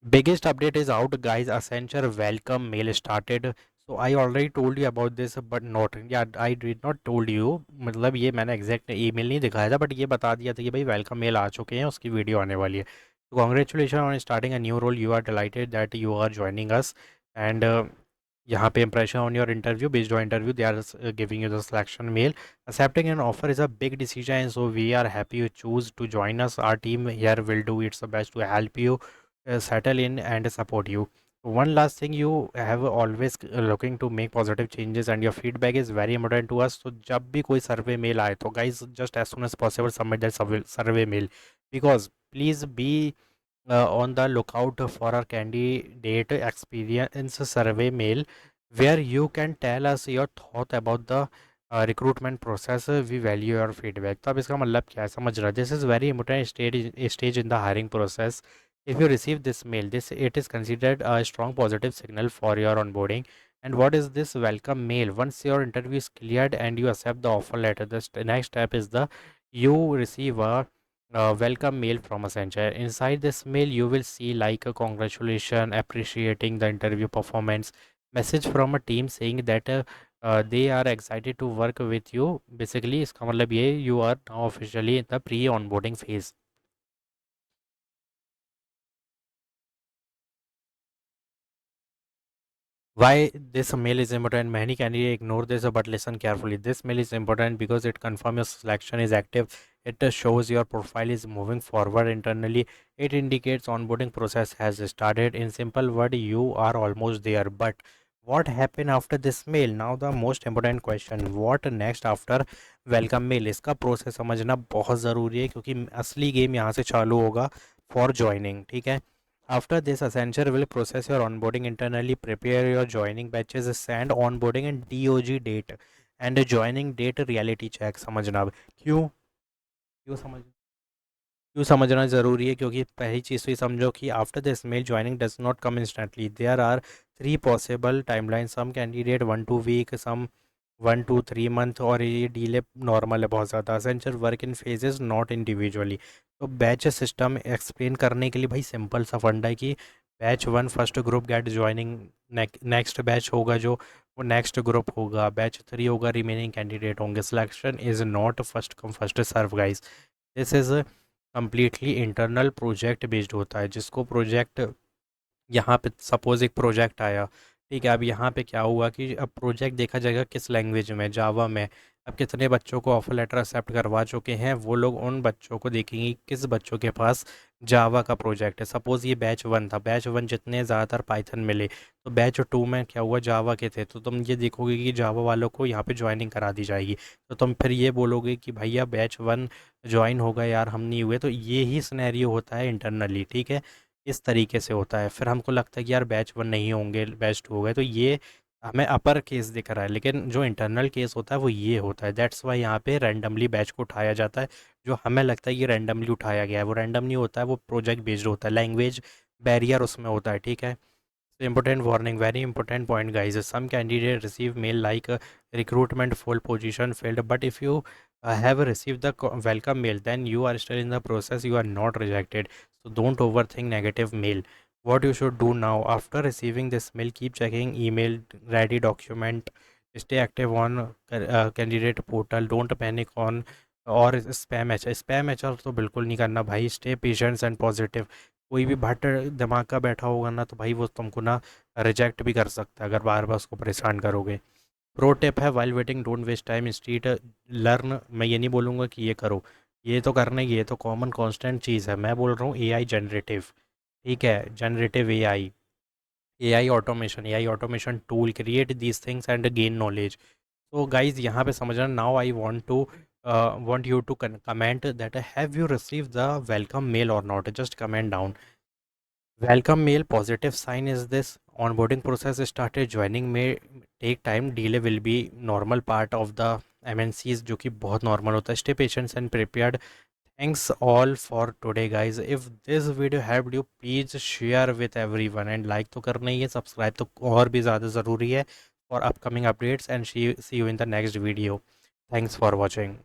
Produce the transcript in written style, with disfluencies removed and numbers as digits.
Biggest update is out, guys. Accenture welcome mail started. So I already told you about this, but not, yeah, I did not told you. मतलब ये मैंने exact email नहीं दिखाया था, but ये बता दिया था कि भाई वेलकम मेल आ चुके हैं, उसकी वीडियो आने वाली है. तो congratulation on starting a new role. You are delighted that you are joining us. And यहाँ पे impression on your interview, based on interview they are giving you the selection mail. Accepting an offer is a big decision, so we are happy you choose to join us. Our team here will do its best to help you settle in and support you. One last thing, you have always looking to make positive changes and your feedback is very important to us. So जब भी कोई survey mail आए तो guys just as soon as possible submit that survey mail, because please be on the lookout for our candidate experience survey mail, where you can tell us your thought about the recruitment process. We value your feedback. तो अब इसका मतलब क्या है, समझ रहा है? This is very important stage in the hiring process. If you receive this mail, this it is considered a strong positive signal for your onboarding. And what is this welcome mail? Once your interview is cleared and you accept the offer letter, the next step is the you receive a welcome mail from Accenture. Inside this mail, you will see like a congratulation, appreciating the interview performance, message from a team saying that they are excited to work with you. Basically, इसका मतलब ये you are now officially in the pre-onboarding phase. Why this mail is important? Many candidates ignore this, but listen carefully. This mail is important because it confirms your selection is active. It shows your profile is moving forward internally. It indicates onboarding process has started. In simple word, you are almost there. But what happened after this mail? Now the most important question: what next after welcome mail? इसका process समझना बहुत ज़रूरी है, क्योंकि असली game यहाँ से चालू होगा फॉर ज्वाइनिंग. ठीक है. After this, Accenture will process your onboarding internally, prepare your joining batches, send onboarding and DOG date and joining date reality check. समझना अब क्यों क्यों समझ क्यों समझना ज़रूरी है, क्योंकि पहली चीज़ तो ये समझो कि after this mail joining does not come instantly. There are three possible timeline. Some candidate 1 2 week, some 1 to 3 month, और ये डीले नॉर्मल है बहुत ज़्यादा. Accenture work in phases not individually. तो बैच सिस्टम एक्सप्लेन करने के लिए भाई सिंपल सा फंडा है कि batch 1 first group get joining, next batch होगा जो वो नेक्स्ट ग्रुप होगा, बैच 3 होगा, रिमेनिंग कैंडिडेट होंगे. Selection is not first come first serve guys. This is completely internal project based होता है. जिसको प्रोजेक्ट यहाँ पे सपोज़ एक प्रोजेक्ट आया, ठीक है, अब यहाँ पे क्या हुआ कि अब प्रोजेक्ट देखा जाएगा किस लैंग्वेज में, जावा में. अब कितने बच्चों को ऑफर लेटर एक्सेप्ट करवा चुके हैं, वो लोग उन बच्चों को देखेंगे किस बच्चों के पास जावा का प्रोजेक्ट है. सपोज़ ये बैच 1 था, बैच 1 जितने ज़्यादातर पाइथन मिले, तो बैच 2 में क्या हुआ, जावा के थे, तो तुम ये देखोगे कि जावा वालों को यहाँ पे ज्वाइनिंग करा दी जाएगी. तो तुम फिर ये बोलोगे कि भैया बैच 1 ज्वाइन हो गए यार, हम नहीं हुए. तो ये ही सिनेरियो होता है इंटरनली. ठीक है, इस तरीके से होता है. फिर हमको लगता है कि यार बैच 1 नहीं होंगे, बैच 2 हो गए, तो ये हमें अपर केस दिख रहा है, लेकिन जो इंटरनल केस होता है वो ये होता है. दैट्स वाई यहाँ पे रैंडमली बैच को उठाया जाता है. जो हमें लगता है कि रैंडमली उठाया गया है, वो रैंडम नहीं होता है, वो प्रोजेक्ट बेस्ड होता है. लैंग्वेज बैरियर उसमें होता है. ठीक है. Important warning, very important point, guys. Some candidate receive mail like recruitment full position filled, but if you have received the welcome mail, then you are still in the process. You are not rejected. So don't overthink negative mail. What you should do now after receiving this mail: keep checking email, ready document, stay active on candidate portal. Don't panic on और spam H spam H R तो बिल्कुल नहीं करना भाई. Stay patients and positive. कोई भी भट्ट दिमाग का बैठा होगा ना, तो भाई वो तुमको ना रिजेक्ट भी कर सकता है अगर बार बार उसको परेशान करोगे. प्रो टिप है, while waiting don't waste time, instead learn. मैं ये नहीं बोलूँगा कि ये करो, ये तो करना ही है, ये तो कॉमन कांस्टेंट चीज़ है. मैं बोल रहा हूँ एआई जनरेटिव. ठीक है, generative AI automation tool, create these things and gain knowledge. तो गाइज यहाँ पे समझना. Now I want you to comment that have you received the welcome mail or not. Just comment down. Welcome mail, positive sign is this. Onboarding process started, joining may take time, delay will be normal part of the MNCs, जो कि बहुत normal होता है. Stay patient and prepared. Thanks all for today, guys. If this video helped you, please share with everyone and like तो करना ही है, subscribe तो और भी ज़्यादा ज़रूरी है for upcoming updates, and see you in the next video. Thanks for watching.